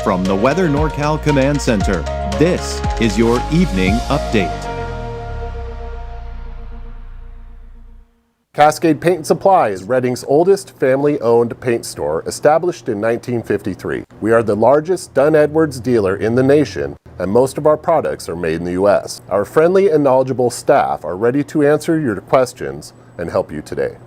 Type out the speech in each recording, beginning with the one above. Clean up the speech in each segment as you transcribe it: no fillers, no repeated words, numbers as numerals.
From the Weather NorCal Command Center, this is your Evening Update. Cascade Paint & Supply is Reading's oldest family-owned paint store, established in 1953. We are the largest Dunn Edwards dealer in the nation, and most of our products are made in the U.S. Our friendly and knowledgeable staff are ready to answer your questions and help you today.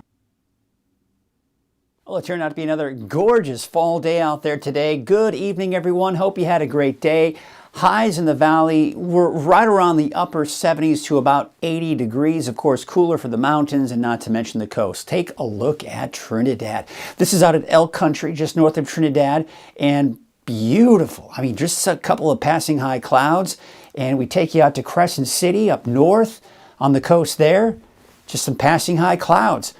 Well, it turned out to be another gorgeous fall day out there today. Good evening, everyone. Hope you had a great day. Highs in the valley were right around the upper 70s to about 80 degrees. Of course, cooler for the mountains and not to mention the coast. Take a look at Trinidad. This is out at Elk Country, just north of Trinidad, and beautiful. I mean, just a couple of passing high clouds, and we take you out to Crescent City up north on the coast there. Just some passing high clouds.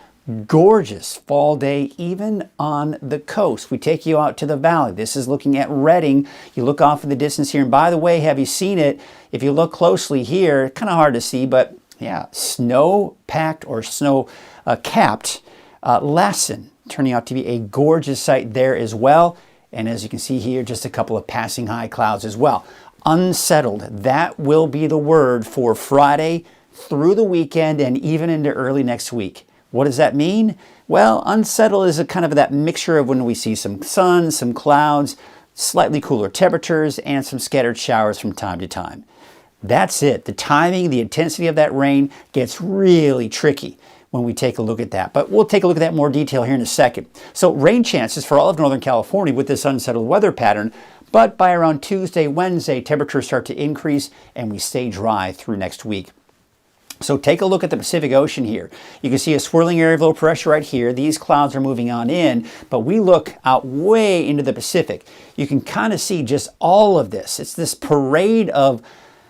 Gorgeous fall day even on the coast. We take you out to the valley. This is looking at Reading. You look off in the distance here, and by the way, have you seen it? If you look closely here, kind of hard to see, but yeah, snow-packed or snow-capped Lassen, turning out to be a gorgeous sight there as well. And as you can see here, just a couple of passing high clouds as well. Unsettled, that will be the word for Friday through the weekend and even into early next week. What does that mean? Well, unsettled is a kind of that mixture of when we see some sun, some clouds, slightly cooler temperatures, and some scattered showers from time to time. That's it. The timing, the intensity of that rain gets really tricky when we take a look at that. But we'll take a look at that in more detail here in a second. So rain chances for all of Northern California with this unsettled weather pattern, but by around Tuesday, Wednesday, temperatures start to increase and we stay dry through next week. So take a look at the Pacific Ocean here. You can see a swirling area of low pressure right here. These clouds are moving on in, but we look out way into the Pacific. You can kind of see just all of this. It's this parade of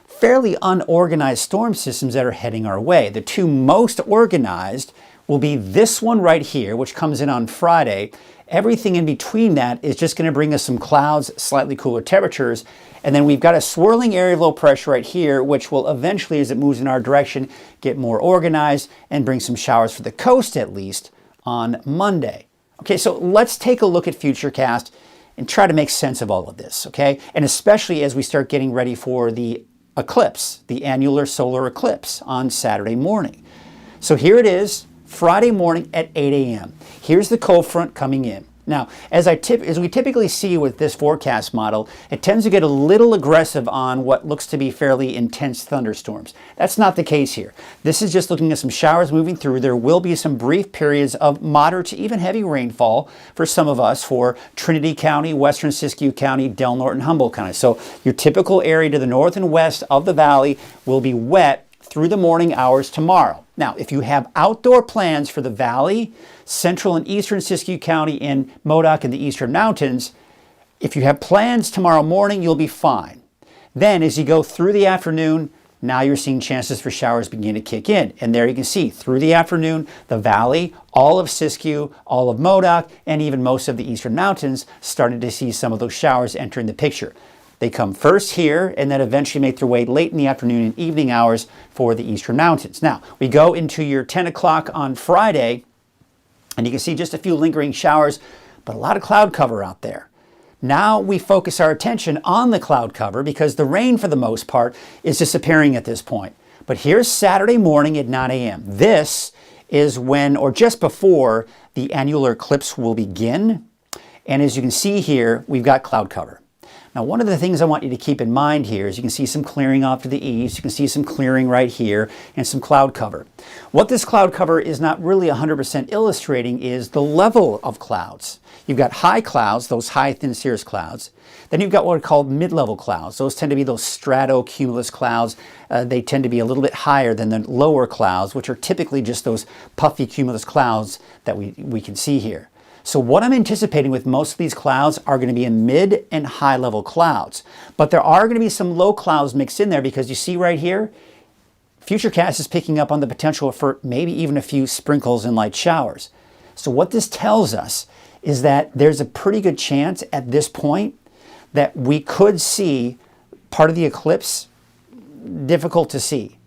fairly unorganized storm systems that are heading our way. The two most organized will be this one right here, which comes in on Friday. Everything in between that is just going to bring us some clouds, slightly cooler temperatures. And then we've got a swirling area of low pressure right here, which will eventually, as it moves in our direction, get more organized and bring some showers for the coast, at least, on Monday. Okay, so let's take a look at Futurecast and try to make sense of all of this, okay? And especially as we start getting ready for the eclipse, the annular solar eclipse on Saturday morning. So here it is, Friday morning at 8 a.m. Here's the cold front coming in. Now, as we typically see with this forecast model, it tends to get a little aggressive on what looks to be fairly intense thunderstorms. That's not the case here. This is just looking at some showers moving through. There will be some brief periods of moderate to even heavy rainfall for some of us for Trinity County, Western Siskiyou County, Del Norte, and Humboldt County. So your typical area to the north and west of the valley will be wet through the morning hours tomorrow. Now, if you have outdoor plans for the valley, central and eastern Siskiyou County, and Modoc and the eastern mountains, if you have plans tomorrow morning, you'll be fine. Then as you go through the afternoon, now you're seeing chances for showers begin to kick in. And there you can see through the afternoon, the valley, all of Siskiyou, all of Modoc, and even most of the eastern mountains starting to see some of those showers entering the picture. They come first here and then eventually make their way late in the afternoon and evening hours for the eastern mountains. Now, we go into your 10 o'clock on Friday, and you can see just a few lingering showers, but a lot of cloud cover out there. Now we focus our attention on the cloud cover because the rain, for the most part, is disappearing at this point. But here's Saturday morning at 9 a.m. This is when, or just before, the annular eclipse will begin. And as you can see here, we've got cloud cover. Now, one of the things I want you to keep in mind here is you can see some clearing off to the east, you can see some clearing right here, and some cloud cover. What this cloud cover is not really 100% illustrating is the level of clouds. You've got high clouds, those high thin cirrus clouds. Then you've got what are called mid-level clouds. Those tend to be those stratocumulus clouds. They tend to be a little bit higher than the lower clouds, which are typically just those puffy cumulus clouds that we can see here. So what I'm anticipating with most of these clouds are going to be in mid and high level clouds. But there are going to be some low clouds mixed in there because you see right here, Futurecast is picking up on the potential for maybe even a few sprinkles and light showers. So what this tells us is that there's a pretty good chance at this point that we could see part of the eclipse. Difficult to see,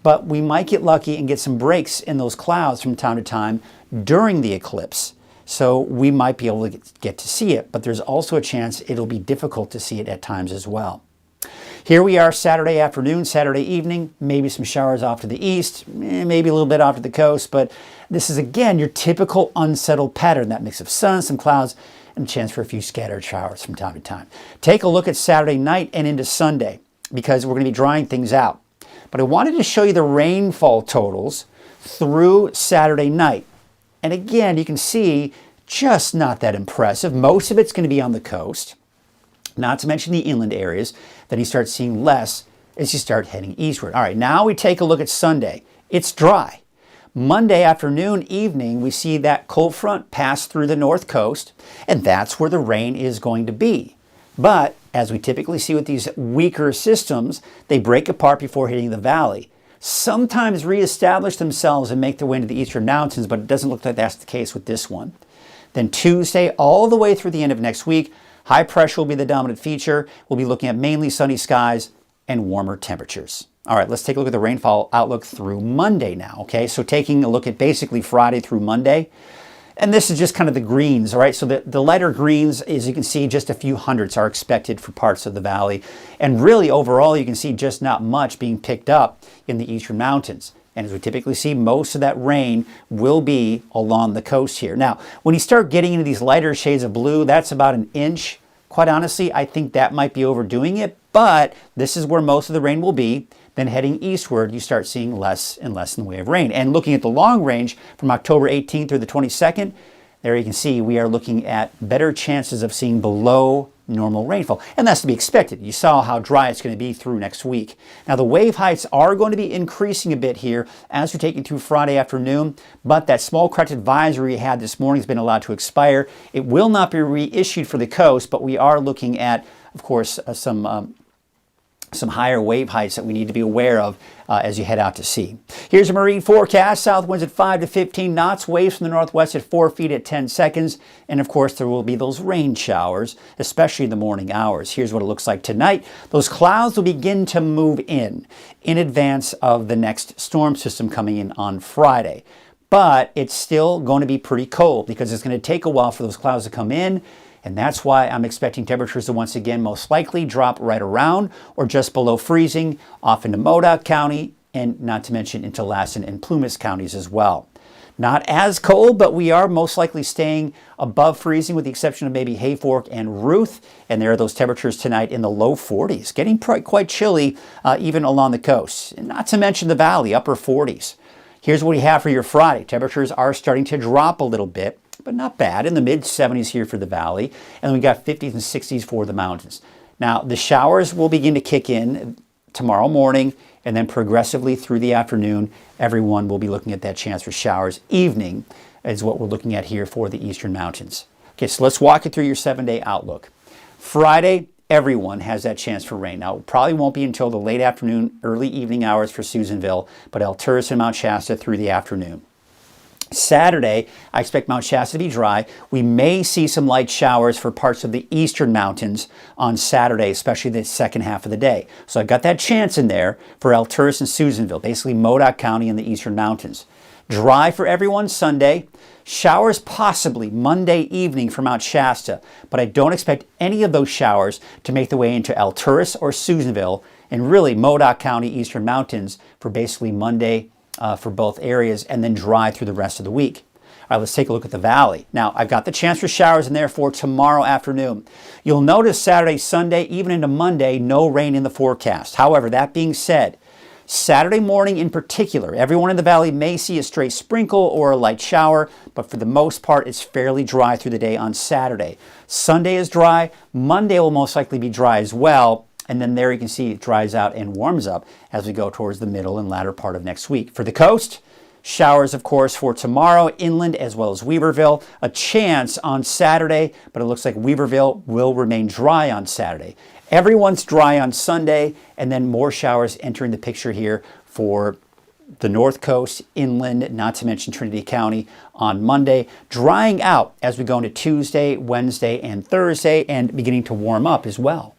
but we might get lucky and get some breaks in those clouds from time to time during the eclipse. So we might be able to get to see it, but there's also a chance it'll be difficult to see it at times as well. Here we are Saturday afternoon, Saturday evening, maybe some showers off to the east, maybe a little bit off to the coast, but this is again your typical unsettled pattern, that mix of sun, some clouds, and a chance for a few scattered showers from time to time. Take a look at Saturday night and into Sunday because we're going to be drying things out. But I wanted to show you the rainfall totals through Saturday night. And again, you can see just not that impressive. Most of it's going to be on the coast, not to mention the inland areas. Then you start seeing less as you start heading eastward. All right, now we take a look at Sunday. It's dry. Monday afternoon, evening, we see that cold front pass through the north coast, and that's where the rain is going to be. But as we typically see with these weaker systems, they break apart before hitting the valley. Sometimes reestablish themselves and make their way into the eastern mountains, but it doesn't look like that's the case with this one. Then Tuesday, all the way through the end of next week, high pressure will be the dominant feature. We'll be looking at mainly sunny skies and warmer temperatures. All right, let's take a look at the rainfall outlook through Monday now, okay? So taking a look at basically Friday through Monday, and this is just kind of the greens, all right? So the lighter greens, as you can see, just a few hundredths are expected for parts of the valley. And really, overall, you can see just not much being picked up in the eastern mountains. And as we typically see, most of that rain will be along the coast here. Now, when you start getting into these lighter shades of blue, that's about an inch. Quite honestly, I think that might be overdoing it, but this is where most of the rain will be. Then heading eastward, you start seeing less and less in the way of rain. And looking at the long range from October 18th through the 22nd, there you can see we are looking at better chances of seeing below normal rainfall. And that's to be expected. You saw how dry it's going to be through next week. Now the wave heights are going to be increasing a bit here as we're taking through Friday afternoon, but that small corrected advisory we had this morning has been allowed to expire. It will not be reissued for the coast, but we are looking at, of course, some higher wave heights that we need to be aware of as you head out to sea. Here's a marine forecast. South winds at 5 to 15 knots, waves from the northwest at 4 feet at 10 seconds. And of course, there will be those rain showers, especially in the morning hours. Here's what it looks like tonight. Those clouds will begin to move in advance of the next storm system coming in on Friday. But it's still going to be pretty cold because it's going to take a while for those clouds to come in. And that's why I'm expecting temperatures to once again most likely drop right around or just below freezing off into Modoc County and not to mention into Lassen and Plumas counties as well. Not as cold, but we are most likely staying above freezing with the exception of maybe Hayfork and Ruth. And there are those temperatures tonight in the low 40s, getting quite chilly even along the coast. And not to mention the valley, upper 40s. Here's what we have for your Friday. Temperatures are starting to drop a little bit, but not bad, in the mid-70s here for the valley, and we got 50s and 60s for the mountains. Now, the showers will begin to kick in tomorrow morning, and then progressively through the afternoon, everyone will be looking at that chance for showers. Evening is what we're looking at here for the eastern mountains. Okay, so let's walk you through your 7-day outlook. Friday, everyone has that chance for rain. Now, it probably won't be until the late afternoon, early evening hours for Susanville, but Alturas and Mount Shasta through the afternoon. Saturday, I expect Mount Shasta to be dry. We may see some light showers for parts of the eastern mountains on Saturday, especially the second half of the day. So I've got that chance in there for Alturas and Susanville, basically Modoc County and the eastern mountains. Dry for everyone Sunday. Showers possibly Monday evening for Mount Shasta, but I don't expect any of those showers to make their way into Alturas or Susanville, and really Modoc County, eastern mountains for basically Monday for both areas, and then dry through the rest of the week. All right, let's take a look at the valley. Now, I've got the chance for showers in there for tomorrow afternoon. You'll notice Saturday, Sunday, even into Monday, no rain in the forecast. However, that being said, Saturday morning in particular, everyone in the valley may see a stray sprinkle or a light shower, but for the most part, it's fairly dry through the day on Saturday. Sunday is dry. Monday will most likely be dry as well. And then there you can see it dries out and warms up as we go towards the middle and latter part of next week. For the coast, showers, of course, for tomorrow, inland as well as Weaverville. A chance on Saturday, but it looks like Weaverville will remain dry on Saturday. Everyone's dry on Sunday, and then more showers entering the picture here for the North Coast, inland, not to mention Trinity County on Monday, drying out as we go into Tuesday, Wednesday, and Thursday, and beginning to warm up as well.